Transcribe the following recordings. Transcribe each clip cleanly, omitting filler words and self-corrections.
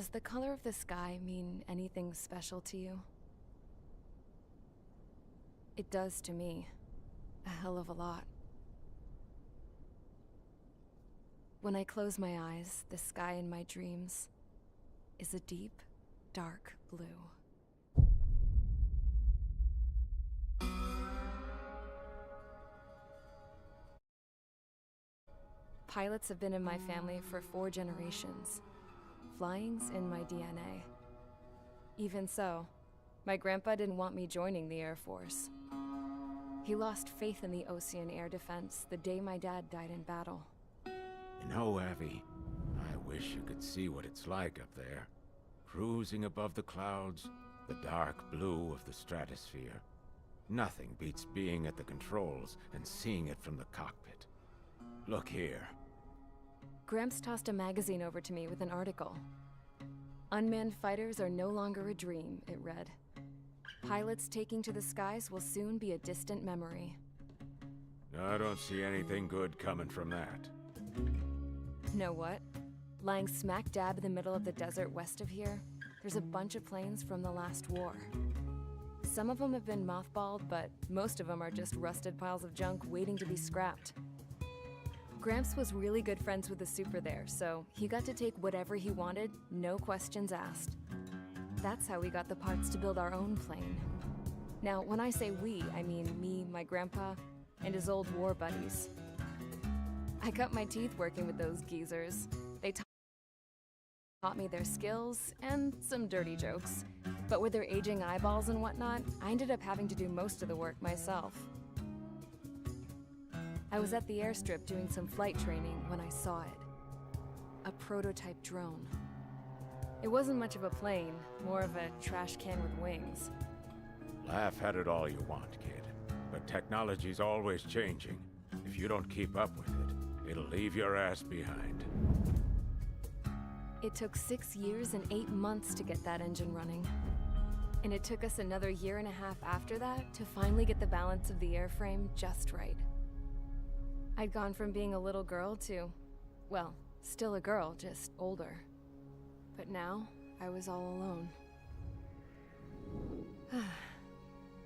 Does the color of the sky mean anything special to you? It does to me. A hell of a lot. When I close my eyes, the sky in my dreams is a deep, dark blue. Pilots have been in my family for 4 generations. Flying's in my DNA. Even so, my grandpa didn't want me joining the Air Force. He lost faith in the Ocean Air Defense the day my dad died in battle. You know, Abby, I wish you could see what it's like up there. Cruising above the clouds, the dark blue of the stratosphere. Nothing beats being at the controls and seeing it from the cockpit. Look here. Gramps tossed a magazine over to me with an article. Unmanned fighters are no longer a dream, it read. Pilots taking to the skies will soon be a distant memory. I don't see anything good coming from that. Know what? Lying smack dab in the middle of the desert west of here, there's a bunch of planes from the last war. Some of them have been mothballed, but most of them are just rusted piles of junk waiting to be scrapped. Gramps was really good friends with the super there, so he got to take whatever he wanted, no questions asked. That's how we got the parts to build our own plane. Now, when I say we, I mean me, my grandpa, and his old war buddies. I cut my teeth working with those geezers. They taught me their skills and some dirty jokes. But with their aging eyeballs and whatnot, I ended up having to do most of the work myself. I was at the airstrip doing some flight training when I saw it. A prototype drone. It wasn't much of a plane, more of a trash can with wings. Laugh at it all you want, kid. But technology's always changing. If you don't keep up with it, it'll leave your ass behind. It took 6 years and 8 months to get that engine running. And it took us another 1.5 years after that to finally get the balance of the airframe just right. I'd gone from being a little girl to, well, still a girl, just older. But now, I was all alone.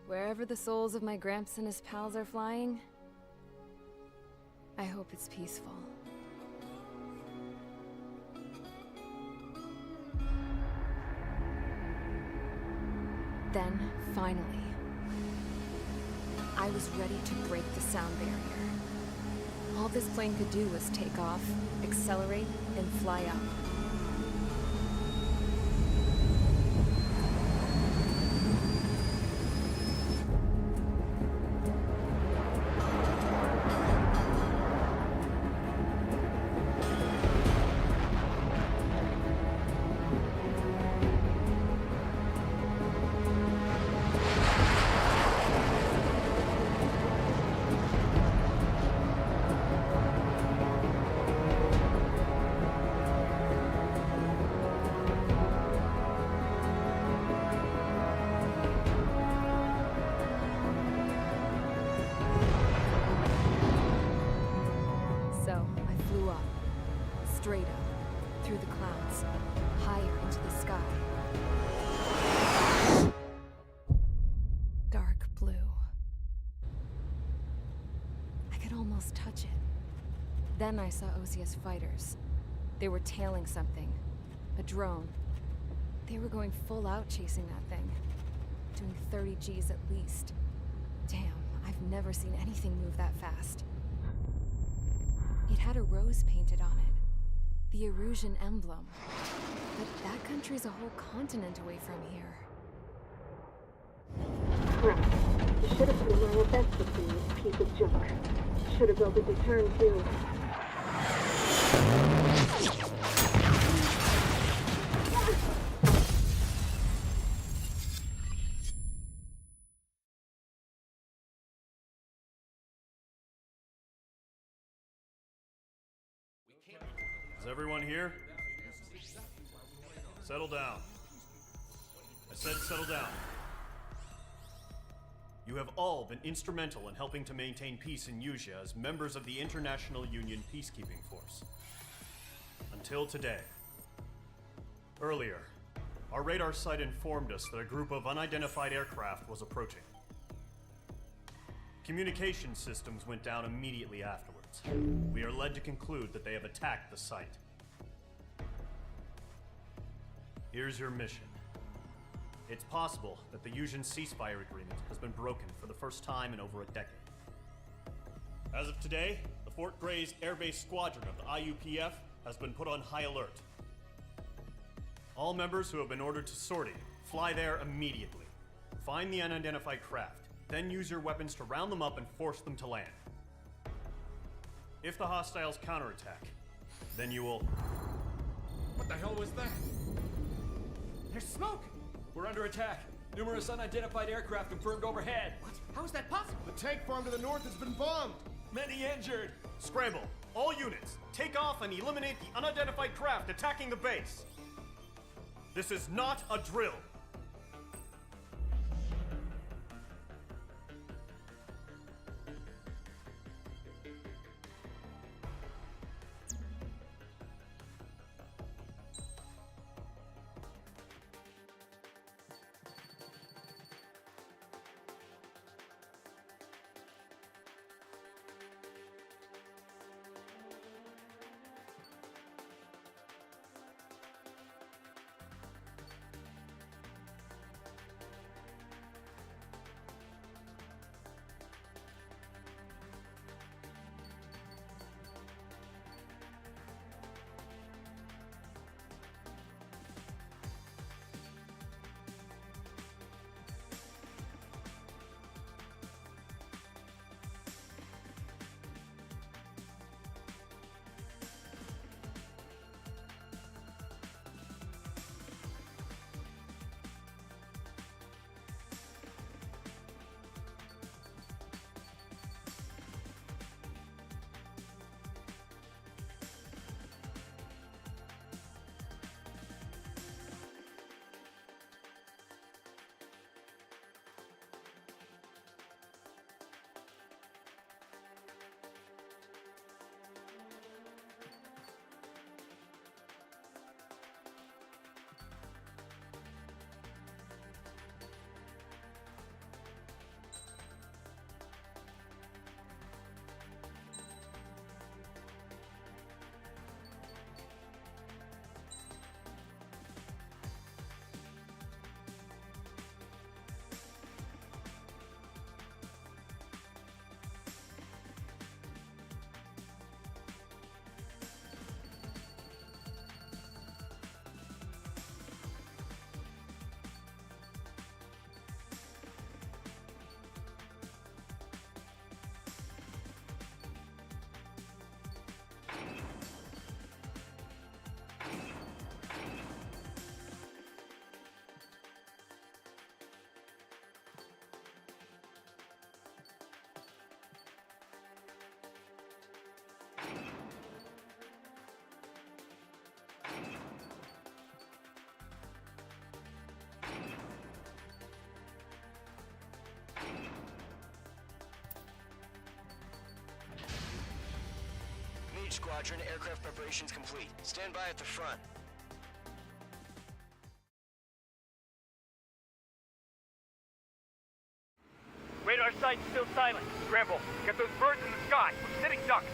Wherever the souls of my Gramps and his pals are flying, I hope it's peaceful. Then, finally, I was ready to break the sound barrier. All this plane could do was take off, accelerate, and fly up. Straight up, through the clouds, higher into the sky. Dark blue. I could almost touch it. Then I saw Osia's fighters. They were tailing something. A drone. They were going full out chasing that thing. Doing 30 Gs at least. Damn, I've never seen anything move that fast. It had a rose painted on it. The Erusian emblem. But that country's a whole continent away from here. Crap. You should have been doing your best to see this piece of junk. Should have built a deterrent too. Is everyone here? Settle down. I said settle down. You have all been instrumental in helping to maintain peace in Usea as members of the International Union Peacekeeping Force. Until today. Earlier, our radar site informed us that a group of unidentified aircraft was approaching. Communication systems went down immediately afterwards. We are led to conclude that they have attacked the site. Here's your mission. It's possible that the Yuuzhan ceasefire agreement has been broken for the first time in over a decade. As of today, the Fort Grays Air Base Squadron of the IUPF has been put on high alert. All members who have been ordered to sortie, fly there immediately. Find the unidentified craft, then use your weapons to round them up and force them to land. If the hostiles counterattack, then you will... What the hell was that? There's smoke! We're under attack. Numerous unidentified aircraft confirmed overhead. What? How is that possible? The tank farm to the north has been bombed! Many injured! Scramble! All units, take off and eliminate the unidentified craft attacking the base! This is not a drill! Squadron, aircraft preparations complete. Stand by at the front. Radar site's still silent. Scramble. Get those birds in the sky. We're sitting ducks.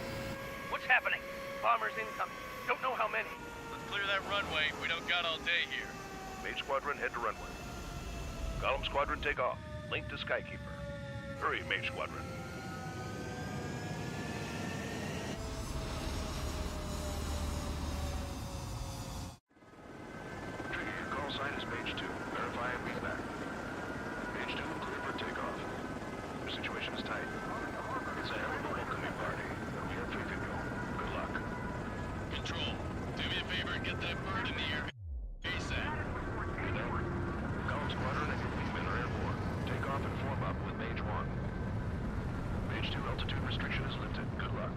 What's happening? Bombers incoming. Don't know how many. Let's clear that runway. We don't got all day here. Mage Squadron, head to runway. Column Squadron, take off. Link to Skykeeper. Hurry, Mage Squadron. Trigger, your call sign is Mage 2. Verify and read back. Mage 2, clear for takeoff. Your situation is tight. It's a hell of a welcoming party, but we are free to go. Good luck. Control, do me a favor and get that bird in the air ASAP. Good day. Column Squadron and your wingmen are airborne. Take off and form up with Mage 1. Mage 2, altitude restriction is lifted. Good luck.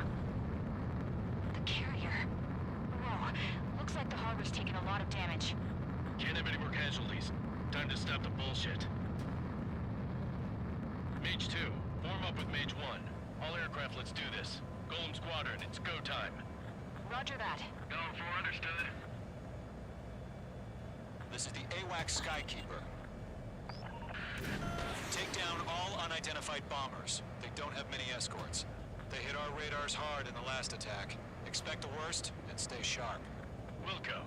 The carrier. Whoa. Looks like the harbor's taken a lot of damage. Can't have any more casualties. Time to stop the bullshit. Mage 2, form up with Mage 1. All aircraft, let's do this. Golem Squadron, it's go time. Roger that. Golem 4, understood. This is the AWAC Skykeeper. Take down all unidentified bombers. They don't have many escorts. They hit our radars hard in the last attack. Expect the worst and stay sharp. Wilco.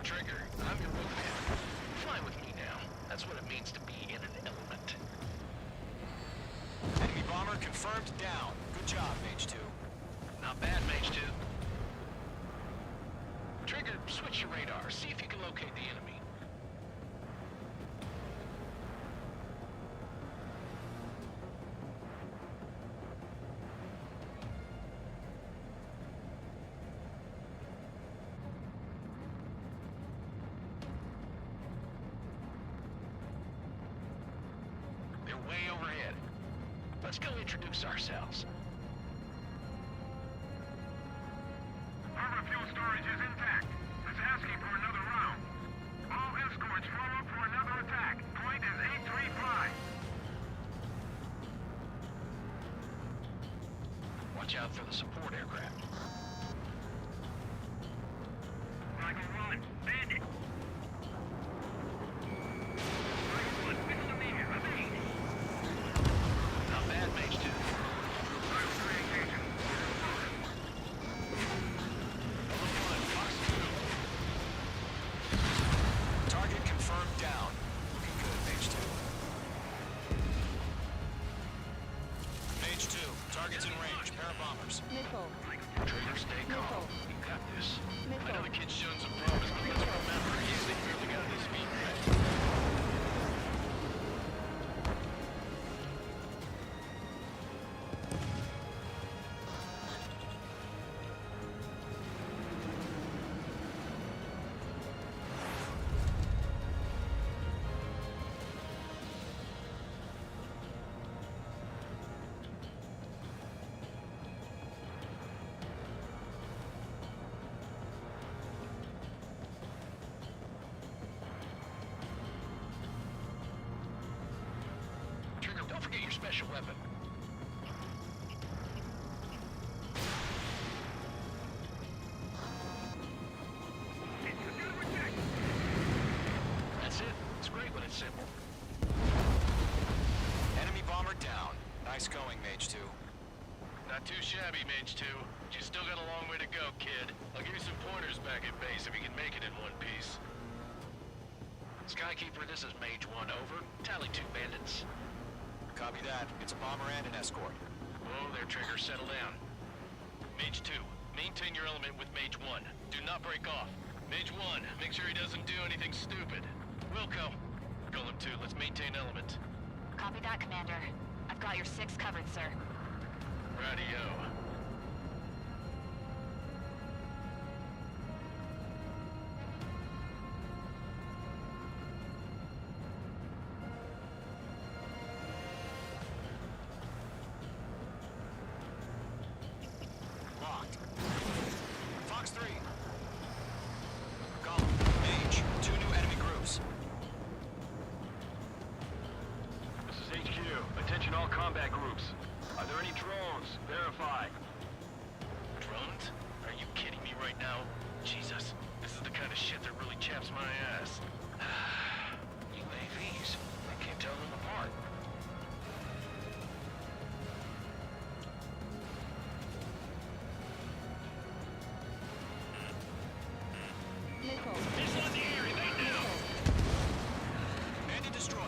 Trigger, I'm your wingman. Fly with me now. That's what it means to be in an element. Enemy bomber confirmed down. Good job, Mage 2. Not bad, Mage 2. Trigger, switch your radar. See if you can locate the enemy. They're way overhead. Let's go introduce ourselves. Harbor fuel storage is intact. It's asking for another round. All escorts roll up for another attack. Point is 835. Watch out for the support aircraft. Michael 1, bandit. Michael 1, whistle to me. Repeat. Not bad, Mage 2. Michael 3 engaging. Target confirmed down. Looking good, Mage 2. Mage 2, target's in range. Pair of bombers. Missile. Trigger, stay calm. You got this. I know Missile. the kid's shown some promise, but let's remember, he's barely got his feet wet. Trigger, don't forget your special weapon. That's it. It's great when it's simple. Enemy bomber down. Nice going, Mage 2. Not too shabby, Mage 2. But you still got a long way to go, kid. I'll give you some pointers back at base if you can make it in one piece. Skykeeper, this is Mage 1, over. Tally 2 bandits. Copy that. It's a bomber and an escort. Whoa there, Trigger. Settle down. Mage 2, maintain your element with Mage 1. Do not break off. Mage 1, make sure he doesn't do anything stupid. Wilco. Golem 2, let's maintain element. Copy that, Commander. I've got your 6 covered, sir. Radio. Locked. Fox 3. Golem. Mage. 2 new enemy groups. This is HQ. Attention all combat groups. Are there any drones? Verify. Drones? Are you kidding me right now? Jesus, this is the kind of shit that really chaps my ass. UAVs. I can't tell them apart. Missile. It's on the air, evade now! Bandit destroyed.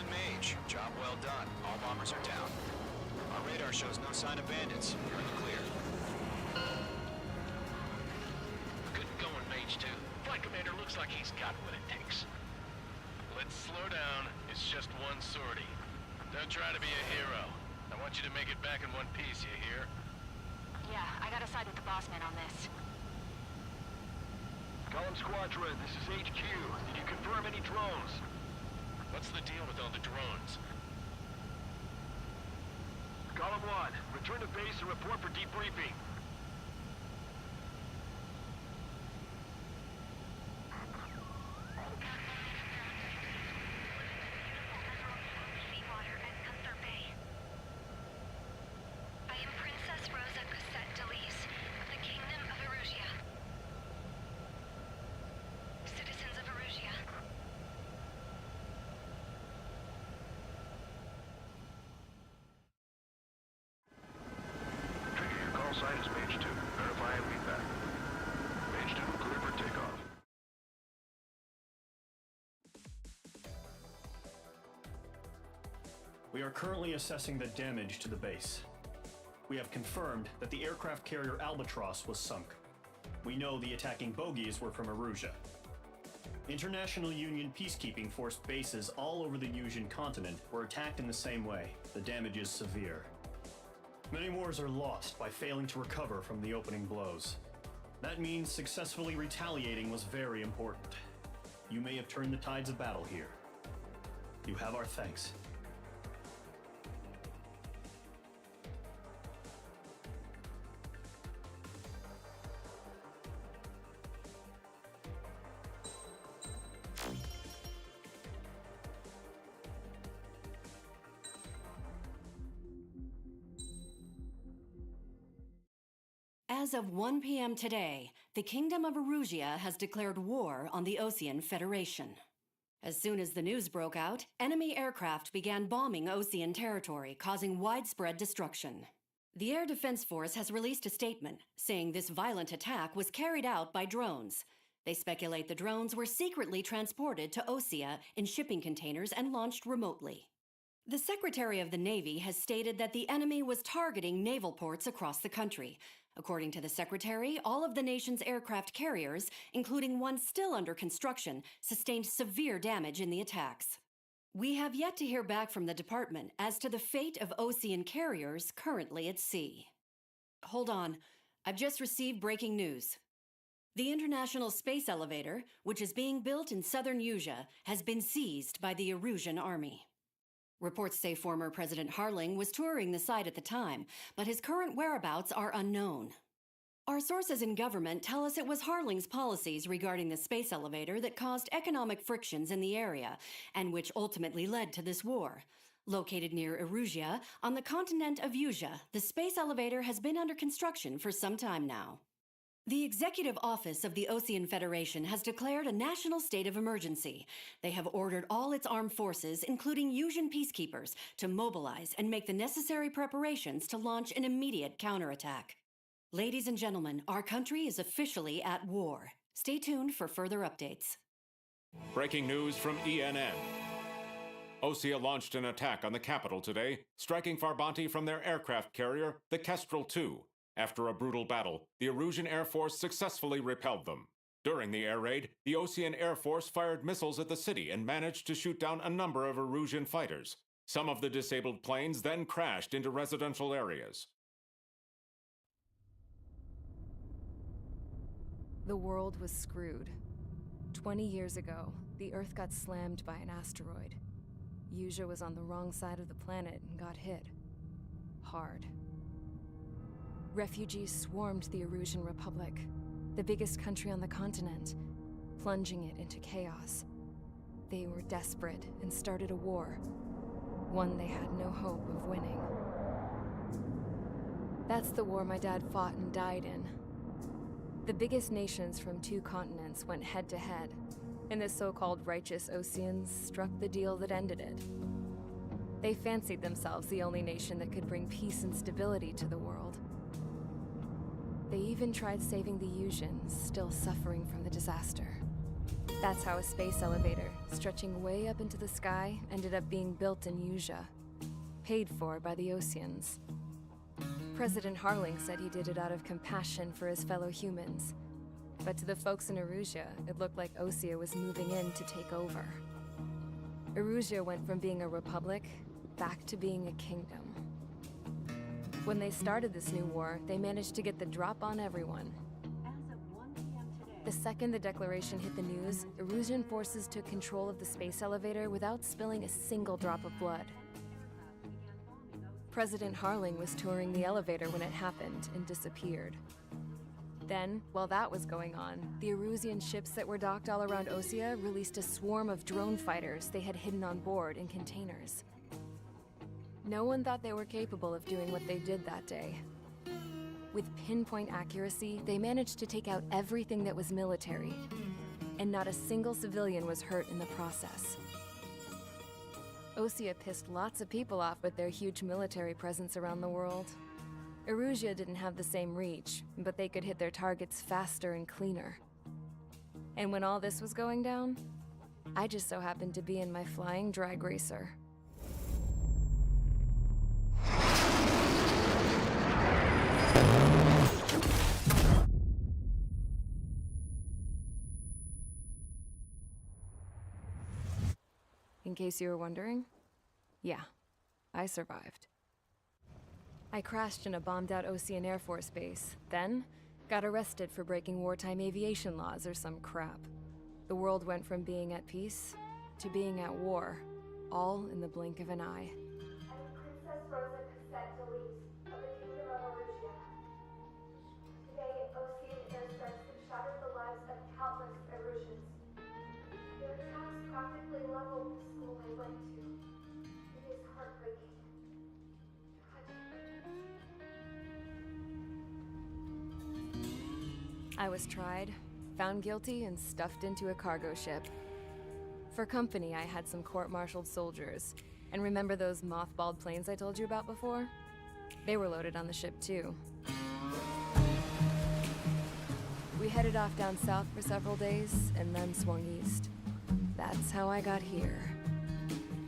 E01 Mage. Job well done. All bombers are down. Our radar shows no sign of bandits. You're in the clear. Good going, Mage 2. Flight Commander looks like he's got what it takes. Let's slow down. It's just one sortie. Don't try to be a hero. I want you to make it back in one piece, you hear? Yeah, I gotta side with the boss man on this. Column Squadron, this is HQ. Did you confirm any drones? What's the deal with all the drones? Column 1, return to base and report for debriefing. Sign is Mage 2. Verify and feedback. Mage 2, clear for takeoff. We are currently assessing the damage to the base. We have confirmed that the aircraft carrier Albatross was sunk. We know the attacking bogies were from Erusia. International Union peacekeeping force bases all over the Yusian continent were attacked in the same way. The damage is severe. Many wars are lost by failing to recover from the opening blows. That means successfully retaliating was very important. You may have turned the tides of battle here. You have our thanks. As of 1 p.m. today, the Kingdom of Erusia has declared war on the Osean Federation. As soon as the news broke out, enemy aircraft began bombing Osean territory, causing widespread destruction. The Air Defense Force has released a statement saying this violent attack was carried out by drones. They speculate the drones were secretly transported to Osea in shipping containers and launched remotely. The Secretary of the Navy has stated that the enemy was targeting naval ports across the country. According to the Secretary, all of the nation's aircraft carriers, including one still under construction, sustained severe damage in the attacks. We have yet to hear back from the department as to the fate of Osean carriers currently at sea. Hold on, I've just received breaking news. The International Space Elevator, which is being built in southern Yusia, has been seized by the Erusian army. Reports say former President Harling was touring the site at the time, but his current whereabouts are unknown. Our sources in government tell us it was Harling's policies regarding the space elevator that caused economic frictions in the area, and which ultimately led to this war. Located near Erusia, on the continent of Yusia, the space elevator has been under construction for some time now. The Executive Office of the Osean Federation has declared a national state of emergency. They have ordered all its armed forces, including Yusian peacekeepers, to mobilize and make the necessary preparations to launch an immediate counterattack. Ladies and gentlemen, our country is officially at war. Stay tuned for further updates. Breaking news from ENN. Osea launched an attack on the capital today, striking Farbanti from their aircraft carrier, the Kestrel II. After a brutal battle, the Erusian Air Force successfully repelled them. During the air raid, the Osean Air Force fired missiles at the city and managed to shoot down a number of Erusian fighters. Some of the disabled planes then crashed into residential areas. The world was screwed. 20 years ago, the Earth got slammed by an asteroid. Yusia was on the wrong side of the planet and got hit. Hard. Refugees swarmed the Erusian Republic, the biggest country on the continent, plunging it into chaos. They were desperate and started a war, one they had no hope of winning. That's the war my dad fought and died in. The biggest nations from 2 continents went head-to-head, and the so-called righteous Oseans struck the deal that ended it. They fancied themselves the only nation that could bring peace and stability to the world. They even tried saving the Yusians, still suffering from the disaster. That's how a space elevator, stretching way up into the sky, ended up being built in Usea, paid for by the Oseans. President Harling said he did it out of compassion for his fellow humans. But to the folks in Erusea, it looked like Osea was moving in to take over. Erusea went from being a republic back to being a kingdom. When they started this new war, they managed to get the drop on everyone. The second the declaration hit the news, Erusian forces took control of the space elevator without spilling a single drop of blood. President Harling was touring the elevator when it happened and disappeared. Then, while that was going on, the Erusian ships that were docked all around Osea released a swarm of drone fighters they had hidden on board in containers. No one thought they were capable of doing what they did that day. With pinpoint accuracy, they managed to take out everything that was military, and not a single civilian was hurt in the process. Osea pissed lots of people off with their huge military presence around the world. Erusea didn't have the same reach, but they could hit their targets faster and cleaner. And when all this was going down, I just so happened to be in my flying drag racer. In case you were wondering, yeah, I survived. I crashed in a bombed-out Osean Air Force base, then got arrested for breaking wartime aviation laws or some crap. The world went from being at peace to being at war, all in the blink of an eye. Princess Rosa Cassette Delete of the Kingdom of Erusea. Today, Osean airstrikes have shattered the lives of countless Erusians. Their attacks practically leveled the school I went to. It is heartbreaking. I was tried, found guilty, and stuffed into a cargo ship. For company, I had some court-martialed soldiers. And remember those mothballed planes I told you about before? They were loaded on the ship too. We headed off down south for several days, and then swung east. That's how I got here.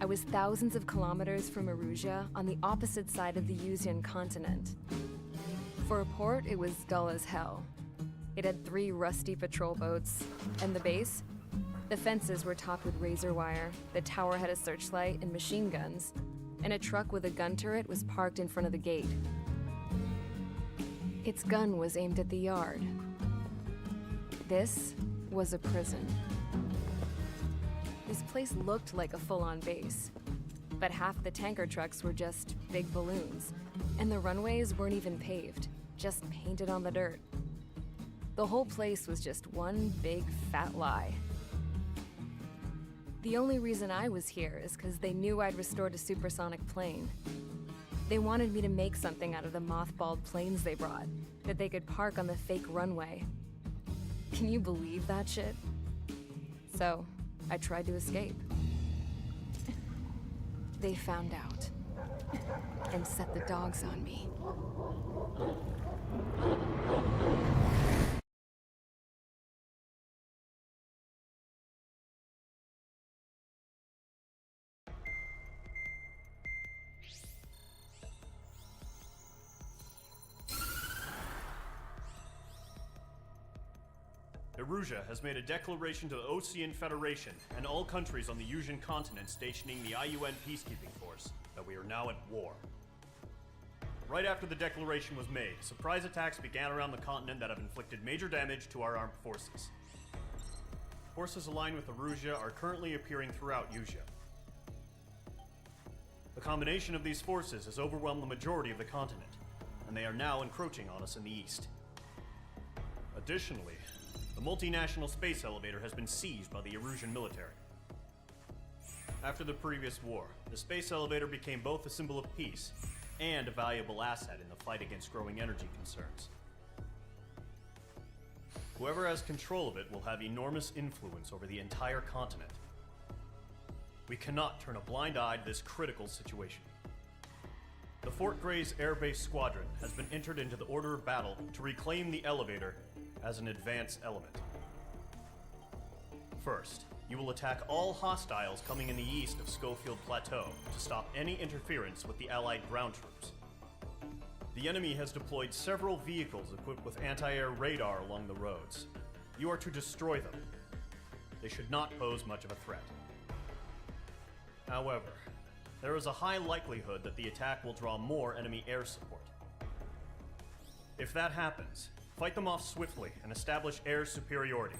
I was thousands of kilometers from Erusea, on the opposite side of the Usean continent. For a port, it was dull as hell. It had 3 rusty patrol boats, and the base? The fences were topped with razor wire, the tower had a searchlight and machine guns, and a truck with a gun turret was parked in front of the gate. Its gun was aimed at the yard. This was a prison. This place looked like a full-on base, but half the tanker trucks were just big balloons, and the runways weren't even paved, just painted on the dirt. The whole place was just one big fat lie. The only reason I was here is because they knew I'd restored a supersonic plane. They wanted me to make something out of the mothballed planes they brought, that they could park on the fake runway. Can you believe that shit? So, I tried to escape. They found out, and set the dogs on me. Erusea has made a declaration to the Osean Federation and all countries on the Usean continent stationing the E01 peacekeeping force that we are now at war. Right after the declaration was made, surprise attacks began around the continent that have inflicted major damage to our armed forces. Forces aligned with Erusea are currently appearing throughout Usea. The combination of these forces has overwhelmed the majority of the continent, and they are now encroaching on us in the east. Additionally, the multinational space elevator has been seized by the Erusian military. After the previous war, the space elevator became both a symbol of peace and a valuable asset in the fight against growing energy concerns. Whoever has control of it will have enormous influence over the entire continent. We cannot turn a blind eye to this critical situation. The Fort Gray's Air Base Squadron has been entered into the order of battle to reclaim the elevator as an advance element. First, you will attack all hostiles coming in the east of Schofield Plateau to stop any interference with the Allied ground troops. The enemy has deployed several vehicles equipped with anti-air radar along the roads. You are to destroy them. They should not pose much of a threat. However, there is a high likelihood that the attack will draw more enemy air support. If that happens, fight them off swiftly and establish air superiority.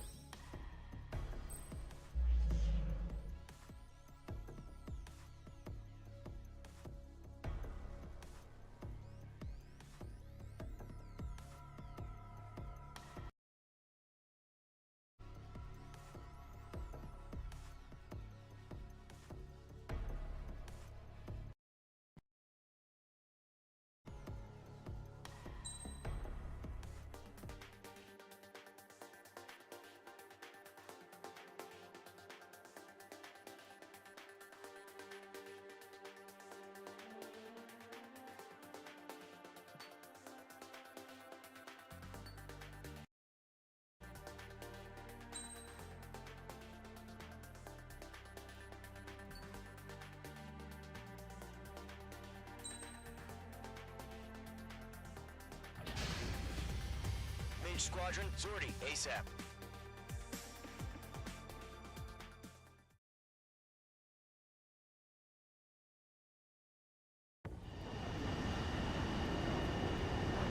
Mage Squadron, Zordy, ASAP.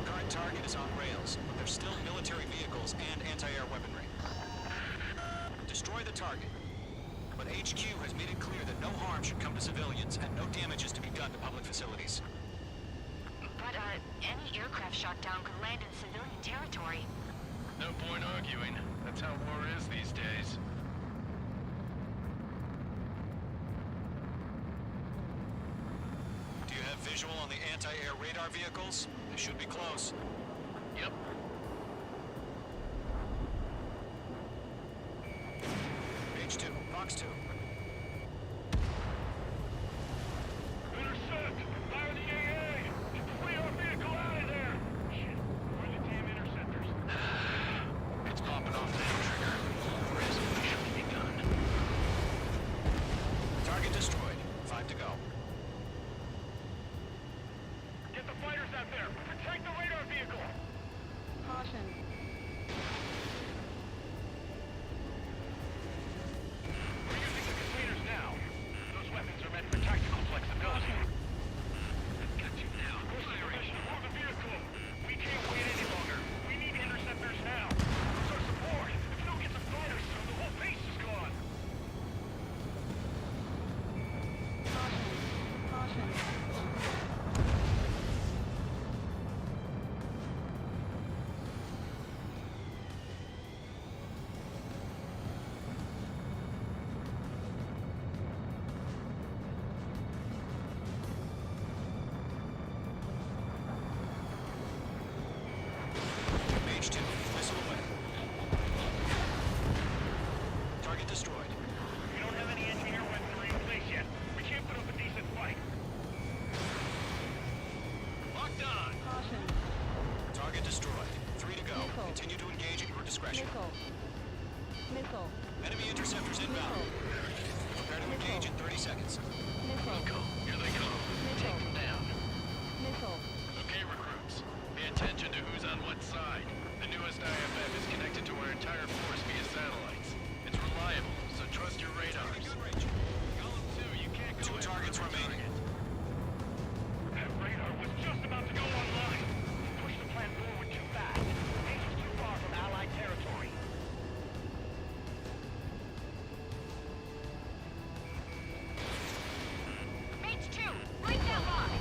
Current target is on rails, but there's still military vehicles and anti-air weaponry. Destroy the target. But HQ has made it clear that no harm should come to civilians and no damage is to be done to public facilities. But, any aircraft shot down could land in civilian territory. No point arguing. That's how war is these days. Do you have visual on the anti-air radar vehicles? They should be close. Yep. Page 2, Fox 2. Intercept! Fire the AA! Flee our vehicle out of there! Shit, where are the damn interceptors? It's popping off now, Trigger. Resolution begun. Target destroyed. 5 to go. Get the fighters out there! Protect the radar vehicle! Caution. We're using the containers now. Those weapons are meant for tactical flexibility. Got you now. Where's the permission to move the vehicle? We can't wait any longer. We need interceptors now. Where's our support? If you don't get the fighters, the whole base is gone. Caution. Page 2, missile away. Target destroyed. We don't have any engineer weaponry in place yet. We can't put up a decent fight. Locked on! Caution. Target destroyed. 3 to go. Missile. Continue to engage at your discretion. Missile. Missile. Enemy interceptors inbound. Prepare to engage in 30 seconds. Missile. Go. Here they come. Take them down. Missile. Okay, recruits. Pay attention to who's on what side. The newest IFF is connected to our entire force via satellites. It's reliable, so trust your radars. Column 2, you can't go 2 targets remaining. That radar was just about to go online. Push the plan forward too fast. Base is too far from Allied territory. Mage 2, break that lock!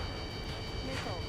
Missile.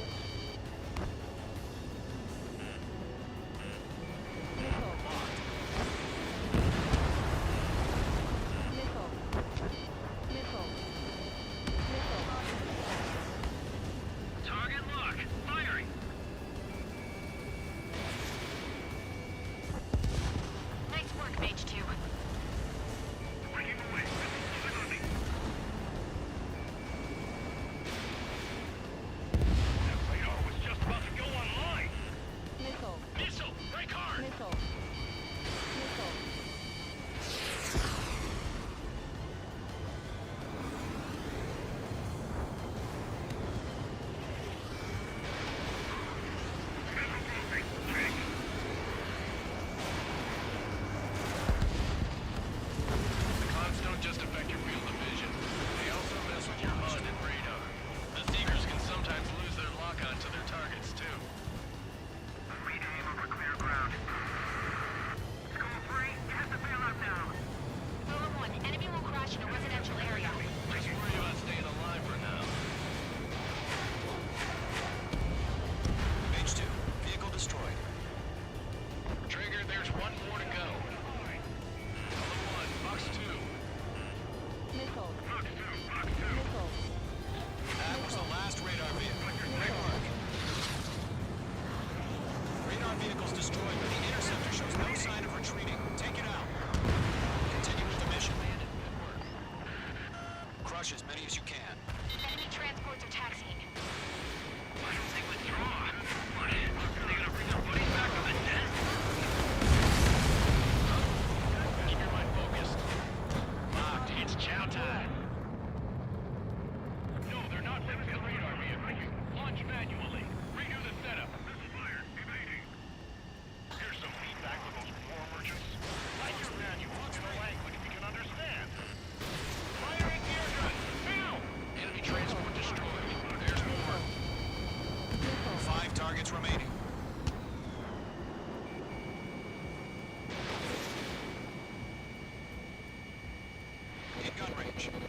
engage.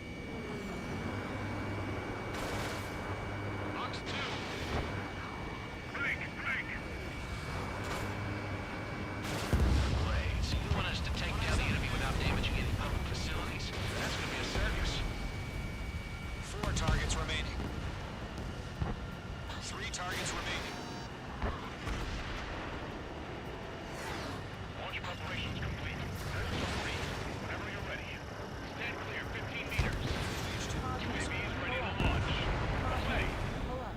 Box 2. Break, break. Wait, so you want us to take down the enemy without damaging any public facilities? That's gonna be a circus. 4 targets remaining. 3 targets remaining. Launch preparations complete. Three. Whenever you're ready. Stand clear 15 meters. UAV is ready to launch. Away. Pull up.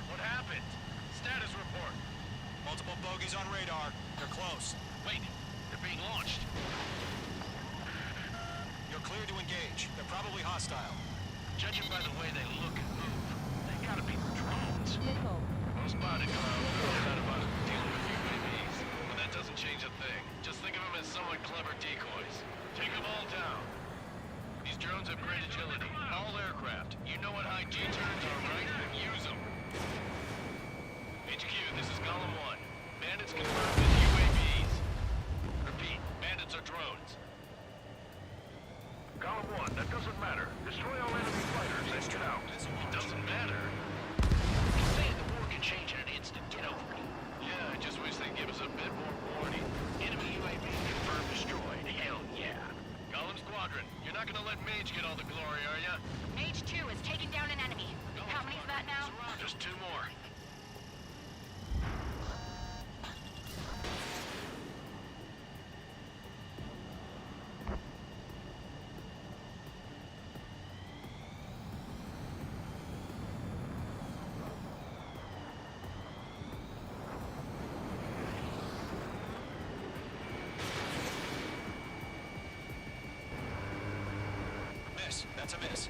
What happened? Status report. Multiple bogeys on radar. They're close. Wait, they're being launched. You're clear to engage. They're probably hostile. Judging by the way they look and move, they gotta be drones. Missile. Most spotted clouds know that about dealing with UAVs, but that doesn't change a thing. Just think of them as somewhat clever decoys. Take them all down. These drones have great agility. All aircraft. You know what high G-turns are, right? Use them. HQ, this is Column 1. Bandits confirmed as UAVs. Repeat, bandits are drones. Column 1, that doesn't matter. Destroy all enemy fighters and get out. It doesn't matter. Just saying the war can change in an instant. Get over it. Yeah, I just wish they'd give us a bit more warning. Enemy UAV confirmed destroyed. Hell yeah. Column Squadron, you're not gonna let Mage get all the glory, are ya? Mage 2 is taking down an enemy. How many is that now? Just 2 more. Miss. That's a miss.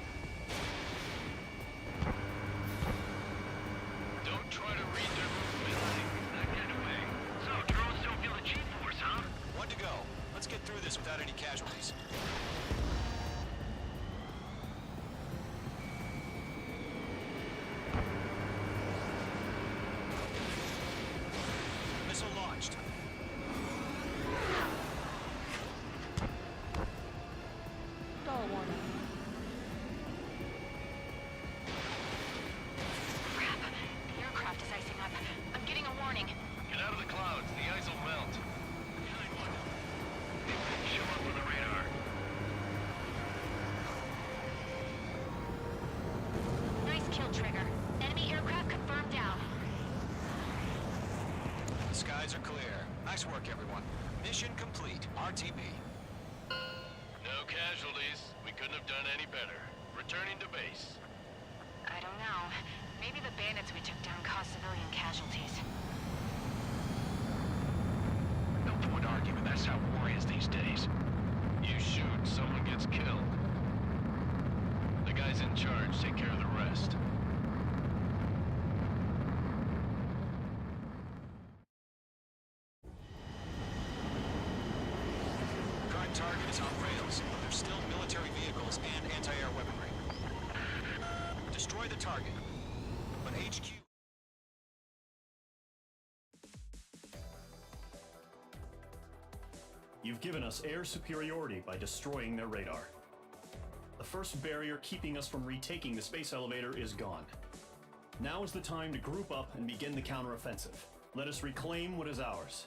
Don't try to read their movement. Not get away. So, drones don't feel the G-force, huh? 1 to go. Let's get through this without any casualties. Missile launched. Stall warning. Crap. The aircraft is icing up. I'm getting a warning. Get out of the clouds. The ice will melt. Show up on the radar. Nice kill, Trigger. Enemy aircraft confirmed down. The skies are clear. Nice work, everyone. Mission complete. RTB. No casualties. We couldn't have done any better. Returning to base. I don't know. Maybe the bandits we took down caused civilian casualties. No point arguing. That's how war is these days. You shoot, someone gets killed. The guys in charge take care of the rest. Current target is on rails, but there's still military vehicles and anti-air weaponry. Destroy the target. But HQ... You've given us air superiority by destroying their radar. The first barrier keeping us from retaking the space elevator is gone. Now is the time to group up and begin the counteroffensive. Let us reclaim what is ours.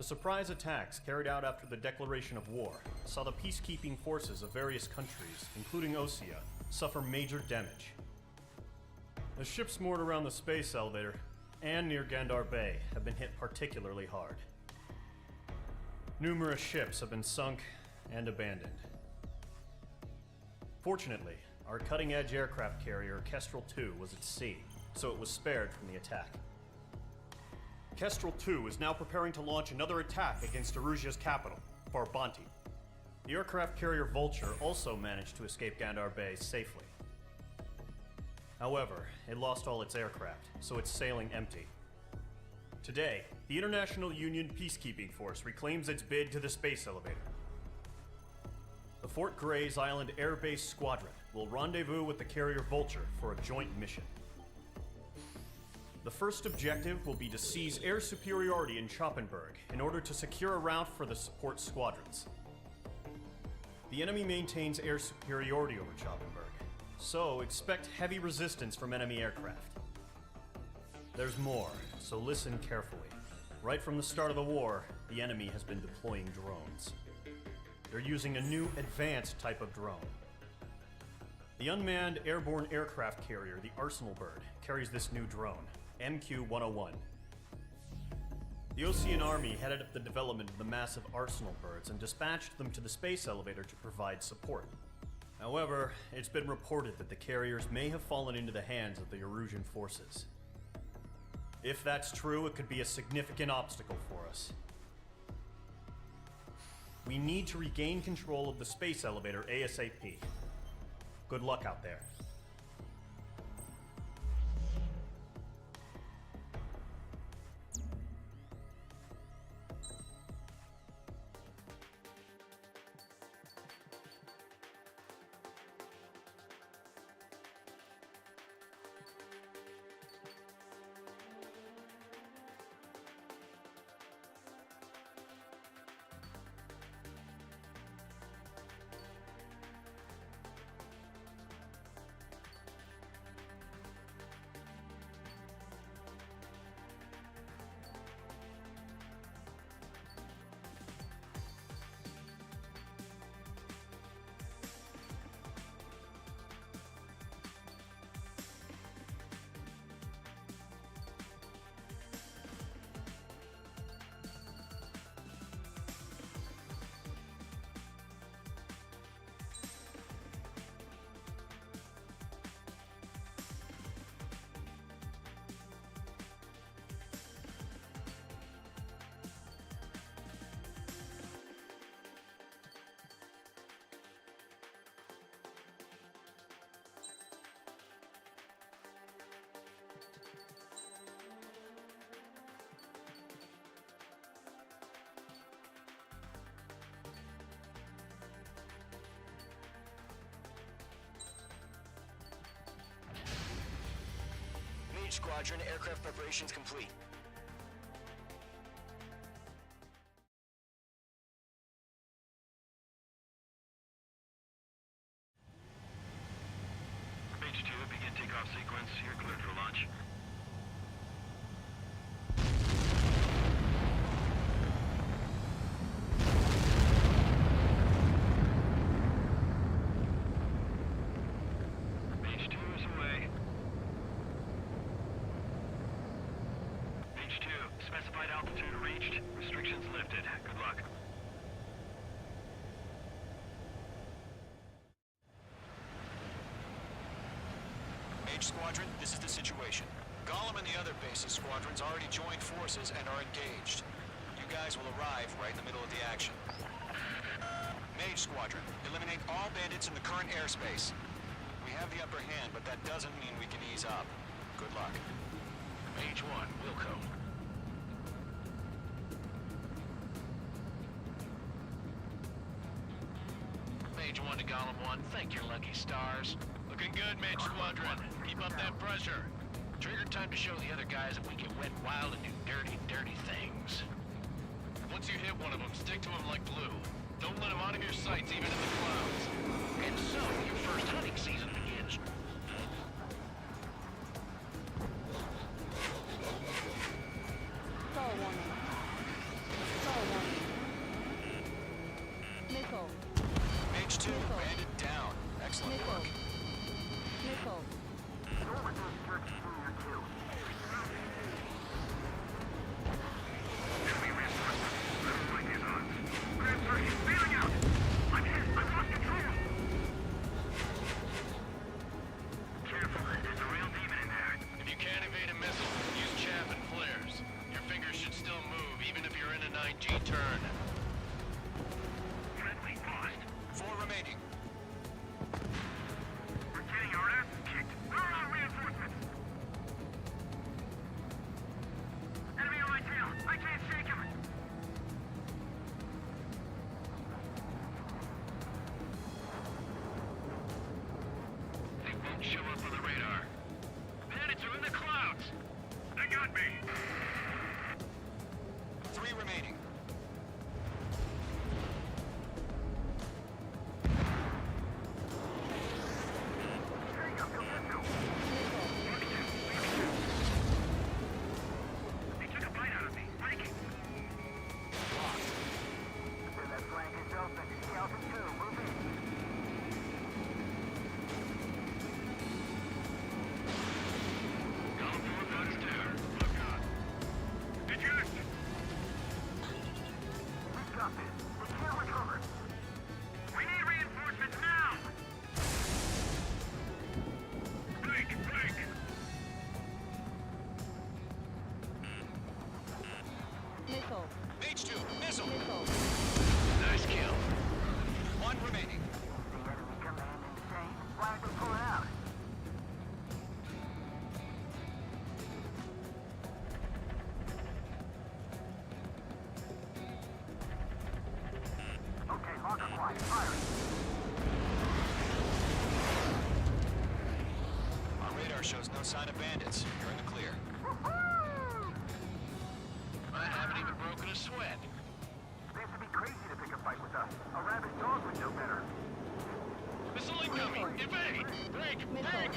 The surprise attacks carried out after the declaration of war saw the peacekeeping forces of various countries, including Osea, suffer major damage. The ships moored around the space elevator and near Gandar Bay have been hit particularly hard. Numerous ships have been sunk and abandoned. Fortunately, our cutting-edge aircraft carrier Kestrel 2 was at sea, so it was spared from the attack. Kestrel 2 is now preparing to launch another attack against Erusia's capital, Farbanti. The aircraft carrier Vulture also managed to escape Gandar Bay safely. However, it lost all its aircraft, so it's sailing empty. Today, the International Union Peacekeeping Force reclaims its bid to the space elevator. The Fort Gray's Island Air Base Squadron will rendezvous with the carrier Vulture for a joint mission. The first objective will be to seize air superiority in Schoppenberg in order to secure a route for the support squadrons. The enemy maintains air superiority over Schoppenberg, so expect heavy resistance from enemy aircraft. There's more, so listen carefully. Right from the start of the war, the enemy has been deploying drones. They're using a new advanced type of drone. The unmanned airborne aircraft carrier, the Arsenal Bird, carries this new drone, MQ-101. The Osean Army headed up the development of the massive Arsenal Birds and dispatched them to the space elevator to provide support. However, it's been reported that the carriers may have fallen into the hands of the Erusian forces. If that's true, it could be a significant obstacle for us. We need to regain control of the space elevator ASAP. Good luck out there. Squadron, aircraft preparations complete. Mage 2, begin takeoff sequence. You're cleared for launch. Mage 2 is away. Mage 2, specified altitude reached. Restrictions lifted. Good luck. Mage Squadron, this is the situation. Gollum and the other base's squadrons already joined forces and are engaged. You guys will arrive right in the middle of the action. Mage Squadron, eliminate all bandits in the current airspace. We have the upper hand, but that doesn't mean we can ease up. Good luck. Mage 1, Wilco. Mage 1 to Gollum 1, thank your lucky stars. Looking good, Mage Squadron. Keep up that pressure. Trigger time to show the other guys that we can wet wild and do dirty, dirty things. Once you hit one of them, stick to them like glue. Don't let them out of your sights, even in the clouds. And so, your first hunting season begins. Star warning. Star on me. 3 remaining. They took a bite out of me. Breaking. That flank is open. Skeleton 2, move in. Column 4 guns down. Look on. Eject! We got this. We can't recover. We need reinforcements now! Break! Break! Missile. Mage 2, missile. Missile. Nice kill. 1 remaining. The enemy command insane. Why aren't they pulling out? Okay, lock acquired. Firing. Our radar shows no sign of bandits. You're in the clear. I haven't even broken a sweat. They have to be crazy to pick a fight with us. A rabid dog would know better. Missile incoming! Evade! Break! Break!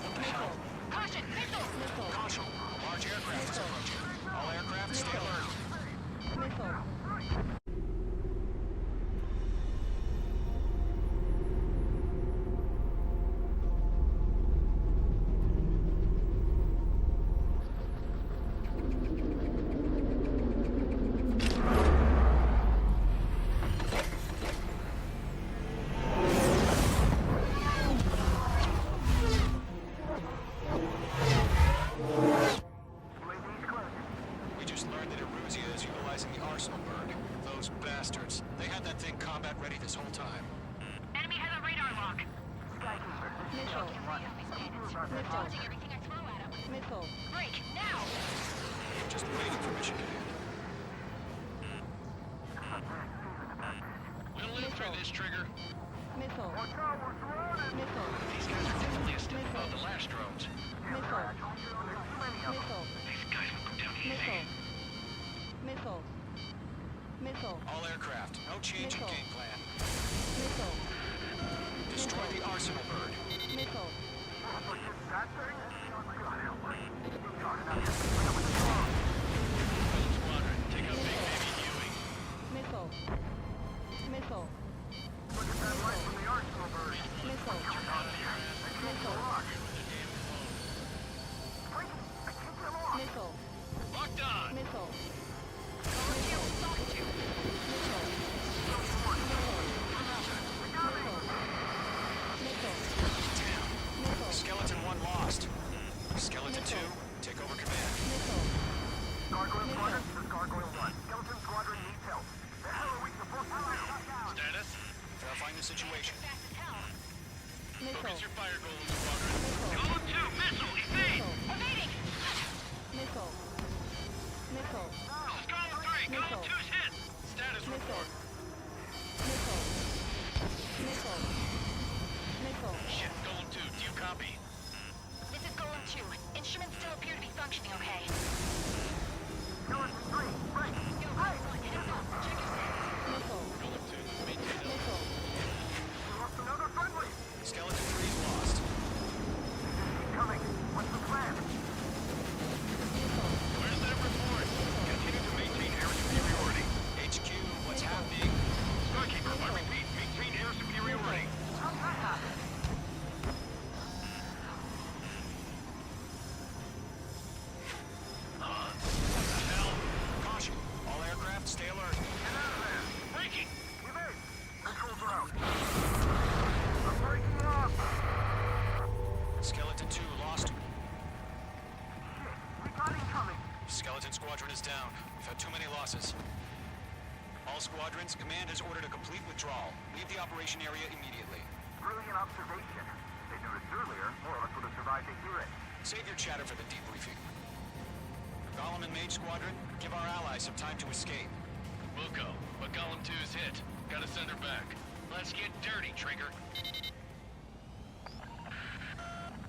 What the hell? Caution! Missile! Caution. A large aircraft is approaching. All aircraft stay alert. Missile. We just learned that Eruzia is utilizing the arsenal bird. Those bastards. They had that thing combat ready this whole time. Enemy has a radar lock. Skykeeper, this is Missile. Dodging everything I throw at him. Missile. Break! Now! Just waiting for mission command. We'll live through this, Trigger. Missile. Missile. These guys are definitely a step above the last drones. Missile. Missile. These guys will go down easy. Missile. Missile. Missile. All aircraft. No change in Missile. game plan. Missile. Destroy the arsenal bird. Missile. Squadron, take out Big Baby Huey. Missile. Missile. Look at that light from the arsenal bird. Missile. Missile. I kicked them off. Missile. Locked on. Missile. Skeleton 1 lost. Skeleton 2, take over command. Gargoyle Squadron, this is Gargoyle 1. Skeleton Squadron needs help. The hell are we supposed to do? Status? Verifying the situation. Focus your fire goal, Squadron. Column 2, missile, evade! Evading! Missile. Missile. This is Column 3, Column 2's hit! Status report. Missile. Missile. Missile. Shit, Column 2, do you copy? This is Golem 2. Instruments still appear to be functioning okay. Skeleton 3, break. Yo, hey! Heads up. Check your status. Missile. Column 2, maintain up. Missile. We lost another friendly. Skeleton 3 is lost. Keep coming. What's the plan? Where's that report? Continue to maintain air superiority. HQ, what's happening? Skykeeper, I repeat, maintain air superiority. How's that happen? Caution. All aircraft stay alert. Get out of there. Breaking! Evade. Controls are out. I'm breaking up. Skeleton 2 lost. Shit. We got incoming. Skeleton Squadron is down. We've had too many losses. All squadrons, command has ordered a complete withdrawal. Leave the operation area immediately. Brilliant observation. If they knew this earlier, more of us would have survived to hear it. Save your chatter for the debriefing. Golem and Mage Squadron, give our allies some time to escape. We'll go, but Column 2's hit. Gotta send her back. Let's get dirty, Trigger.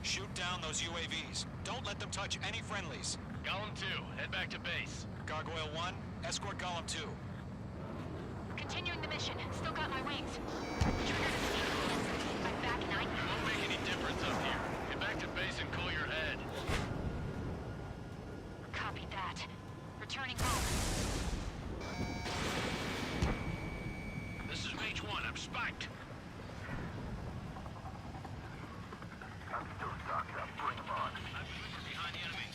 Shoot down those UAVs. Don't let them touch any friendlies. Golem 2, head back to base. Gargoyle 1, escort Golem 2. Continuing the mission. Still got my wings. I'm back and It won't make any difference up here. Get back to base and cool your head. Copy that. Returning home. This is Mage 1, I'm spiked. I'm still stocked up. Bring them on. I'm moving behind the enemy.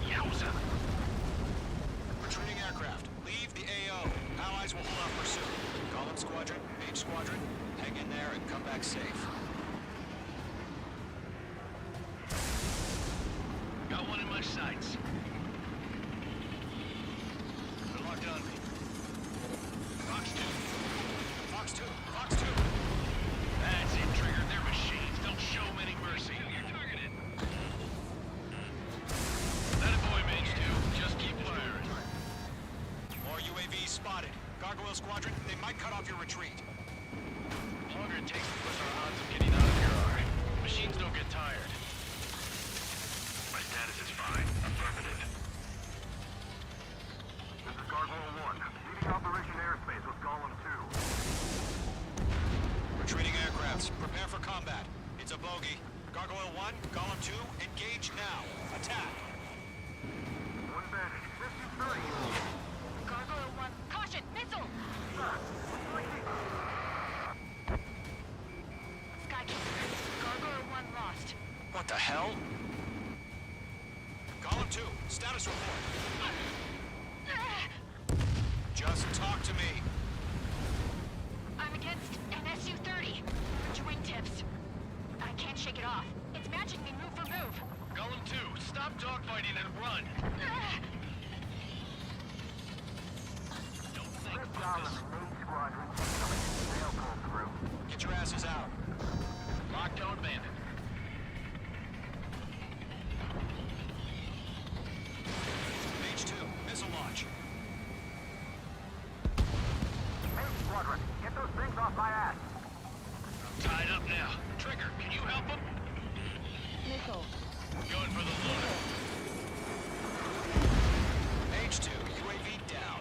Yowza! Retreating aircraft. Leave the AO. Allies will hold off pursuit. Golem Squadron, Mage Squadron, hang in there and come back safe. Got one in my sights. They're locked on me. Fox 2. Fox 2, Fox 2. That's it, Trigger. They're machines. Don't show them any mercy. You're targeted. That a boy, Mage 2. Just keep firing. More UAVs spotted. Gargoyle Squadron, they might cut off your retreat. The longer it takes to push our odds of getting out of here are. Machines don't get tired. My status is fine. Affirmative. This is Gargoyle 1. Leading Operation Airspace with Golem 2. Retreating aircrafts, prepare for combat. It's a bogey. Gargoyle 1, Golem 2, engage now. Attack. One bandit. 50-30. Gargoyle 1. Caution! Missile! Skykeeper. Gargoyle 1 lost. What the hell? Golem 2, status report. Just talk to me. I'm against an SU-30. Your wingtips. I can't shake it off. It's matching me move for move. Golem 2, stop dogfighting and run. Don't think, focus. Mage Squadron. Sail pull through. Get your asses out. Lockdown bandit. Mage 2, missile launch. Mage Squadron, get those things off my ass. Tied up now. Trigger, can you help him? Missile. Going for the loader. Mage 2, UAV down.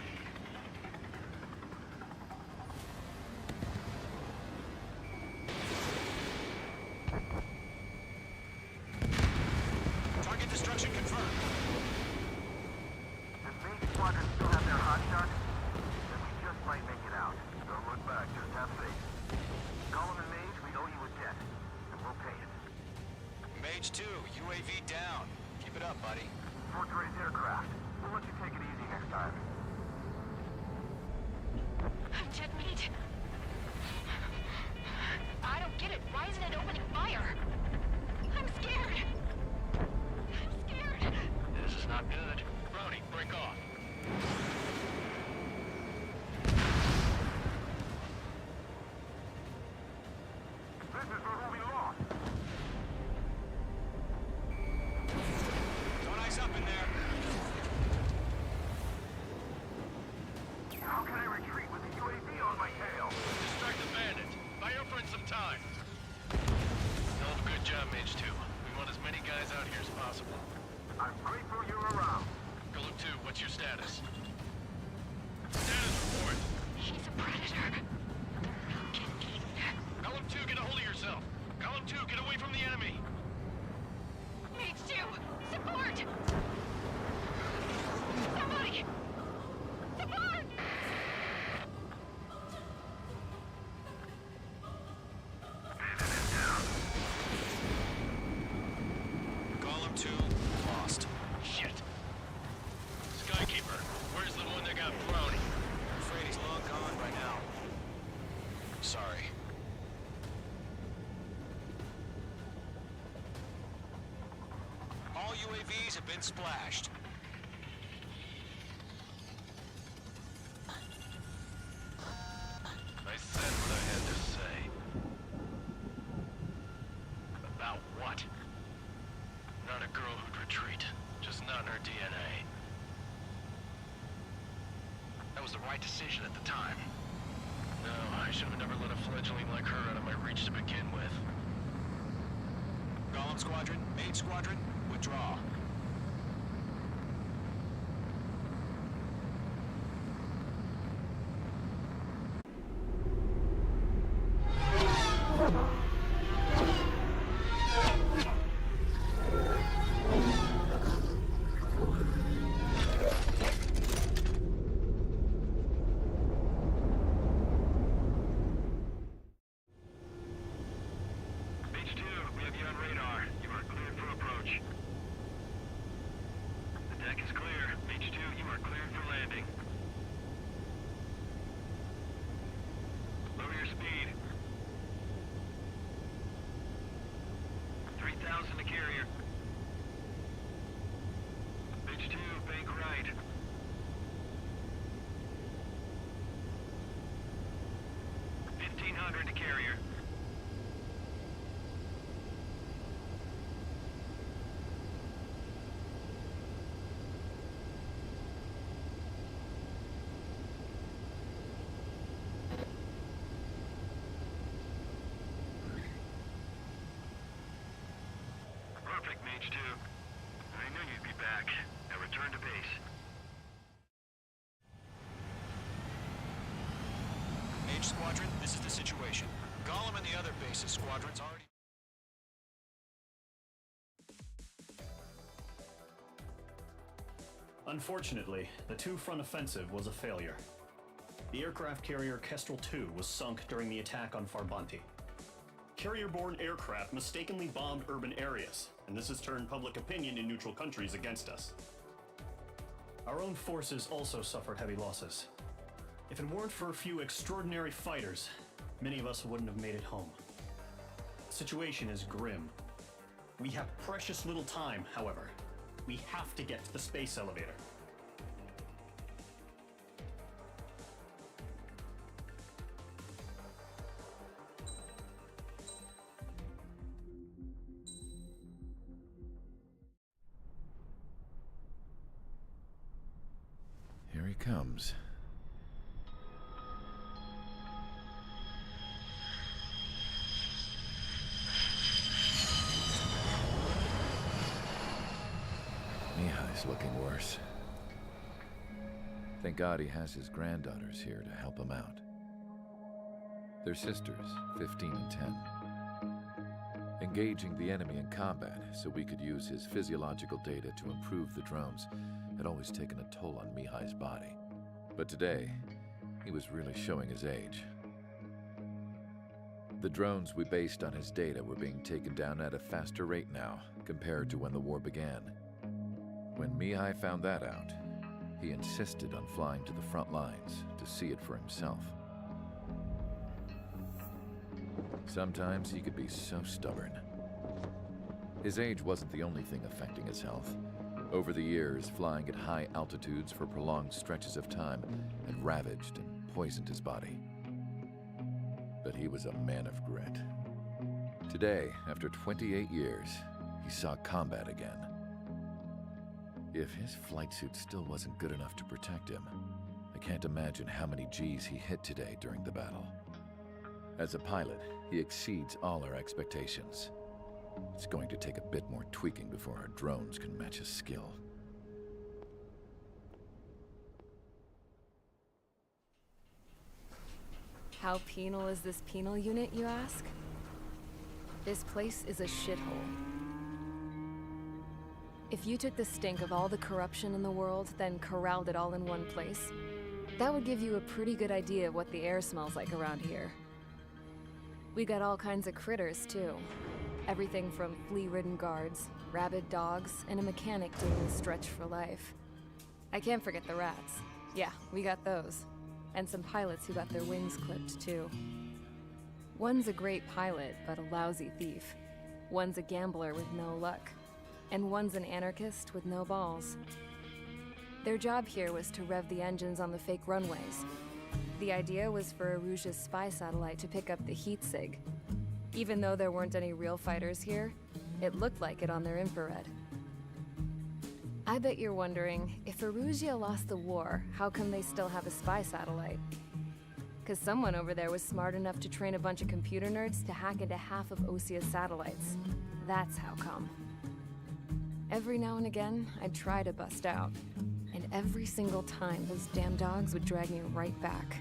Target destruction confirmed. Does Mage Squadron still have their hotshot? Then we just might make it out. Don't look back, just have faith. Golem and Mage, we owe you a debt. And we'll pay it. Mage 2, UAV down. Keep it up, buddy. Fourth-rate aircraft. We'll let you take it easy next time. I'm dead meat. I don't get it. Why isn't it opening fire? I'm scared. I'm scared. This is not good. Brody, break off. This is where we lost. Don't ice up in there. How can I retreat with the UAV on my tail? Distract the bandit. Buy your friend some time. Hell of a good job, Mage 2. We want as many guys out here as possible. I'm grateful you're around. Golem 2, what's your status? Status report. He's a predator. Get eaten. Golem 2, get a hold of yourself. Golem 2, get away from the enemy. Mage 2, support! Somebody! Support! Golem 2, lost. Shit. Skykeeper, where's the one that got Brownie? I'm afraid he's long gone by now. Sorry. All UAVs have been splashed. I said what I had to say. About what? Not a girl who'd retreat. Just not in her DNA. That was the right decision at the time. No, I should have never let a fledgling like her out of my reach to begin with. Golem Squadron, Mage Squadron, withdraw. Mage 2, we have you on radar. You are cleared for approach. The deck is clear. Mage 2, you are cleared for landing. Lower your speed. 3,000 to carrier. Mage 2, bank right. 1,500 to carrier. Perfect, Mage 2. I knew you'd be back. Now return to base. Mage Squadron, this is the situation. Golem and the other bases squadrons already... Unfortunately, the two-front offensive was a failure. The aircraft carrier Kestrel II was sunk during the attack on Farbanti. Carrier-borne aircraft mistakenly bombed urban areas, and this has turned public opinion in neutral countries against us. Our own forces also suffered heavy losses. If it weren't for a few extraordinary fighters, many of us wouldn't have made it home. The situation is grim. We have precious little time, however. We have to get to the space elevator. Here he comes. Mihai's looking worse. Thank God he has his granddaughters here to help him out. They're sisters, 15 and 10. Engaging the enemy in combat so we could use his physiological data to improve the drones had always taken a toll on Mihai's body. But today, he was really showing his age. The drones we based on his data were being taken down at a faster rate now compared to when the war began. When Mihai found that out, he insisted on flying to the front lines to see it for himself. Sometimes he could be so stubborn. His age wasn't the only thing affecting his health. Over the years, flying at high altitudes for prolonged stretches of time had ravaged and poisoned his body. But he was a man of grit. Today, after 28 years, he saw combat again. If his flight suit still wasn't good enough to protect him, I can't imagine how many G's he hit today during the battle. As a pilot, he exceeds all our expectations. It's going to take a bit more tweaking before our drones can match his skill. How penal is this penal unit, you ask? This place is a shithole. If you took the stink of all the corruption in the world, then corralled it all in one place, that would give you a pretty good idea of what the air smells like around here. We got all kinds of critters, too. Everything from flea-ridden guards, rabid dogs, and a mechanic doing the stretch for life. I can't forget the rats. Yeah, we got those. And some pilots who got their wings clipped, too. One's a great pilot, but a lousy thief. One's a gambler with no luck. And one's an anarchist with no balls. Their job here was to rev the engines on the fake runways. The idea was for Erusia's spy satellite to pick up the heat sig. Even though there weren't any real fighters here, it looked like it on their infrared. I bet you're wondering, if Erusia lost the war, how come they still have a spy satellite? Because someone over there was smart enough to train a bunch of computer nerds to hack into half of Osia's satellites. That's how come. Every now and again, I'd try to bust out. And every single time, those damn dogs would drag me right back.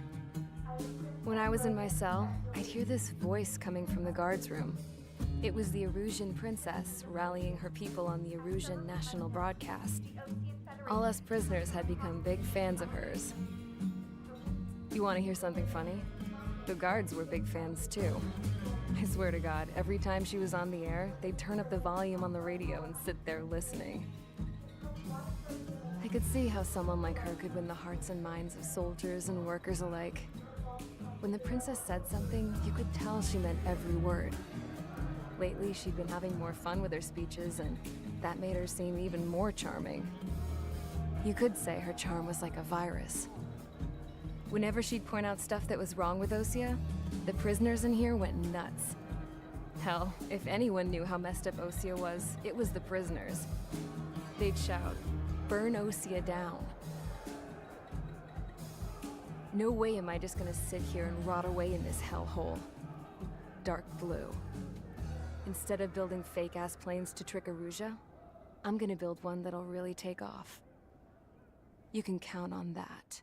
When I was in my cell, I'd hear this voice coming from the guards room. It was the Erusian princess rallying her people on the Erusian national broadcast. All us prisoners had become big fans of hers. You want to hear something funny? The guards were big fans too. I swear to God, every time she was on the air, they'd turn up the volume on the radio and sit there listening. I could see how someone like her could win the hearts and minds of soldiers and workers alike. When the princess said something, you could tell she meant every word. Lately, she'd been having more fun with her speeches, and that made her seem even more charming. You could say her charm was like a virus. Whenever she'd point out stuff that was wrong with Osia, the prisoners in here went nuts. Hell, if anyone knew how messed up Osia was, it was the prisoners. They'd shout, "Burn Osia down." No way am I just gonna sit here and rot away in this hellhole. Dark blue. Instead of building fake-ass planes to trick Erusia, I'm gonna build one that'll really take off. You can count on that.